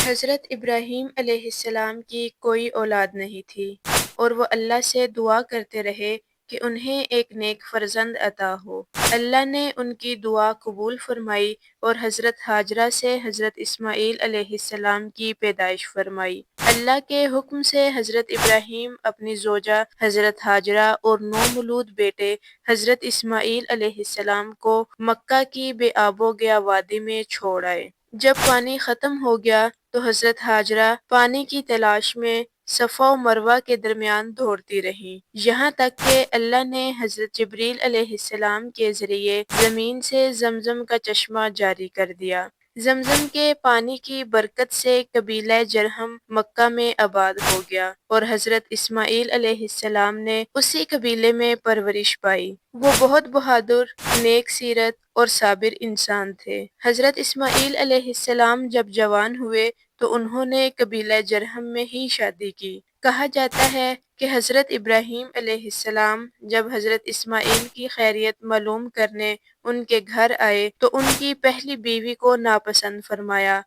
حضرت ابراہیم علیہ السلام کی کوئی اولاد نہیں تھی اور وہ اللہ سے دعا کرتے رہے کہ انہیں ایک نیک فرزند عطا ہو۔ اللہ نے ان کی دعا قبول فرمائی اور حضرت ہاجرہ سے حضرت اسماعیل علیہ السلام کی پیدائش فرمائی۔ اللہ کے حکم سے حضرت ابراہیم اپنی زوجہ حضرت ہاجرہ اور 9 مولود بیٹے حضرت اسماعیل علیہ السلام کو مکہ کی بے آب و گیا وادی میں چھوڑ آئے۔ جب پانی ختم ہو گیا تو حضرت ہاجرہ پانی کی تلاش میں صفا و مروہ کے درمیان دوڑتی رہیں، یہاں تک کہ اللہ نے حضرت جبریل علیہ السلام کے ذریعے زمین سے زمزم کا چشمہ جاری کر دیا۔ زمزم کے پانی کی برکت سے قبیلہ جرہم مکہ میں آباد ہو گیا اور حضرت اسماعیل علیہ السلام نے اسی قبیلے میں پرورش پائی۔ وہ بہت بہادر، نیک سیرت اور صابر انسان تھے۔ حضرت اسماعیل علیہ السلام جب جوان ہوئے تو انہوں نے قبیلہ جرہم میں ہی شادی کی۔ کہا جاتا ہے کہ حضرت ابراہیم علیہ السلام جب حضرت اسماعیل کی خیریت معلوم کرنے ان کے گھر آئے تو ان کی پہلی بیوی کو ناپسند فرمایا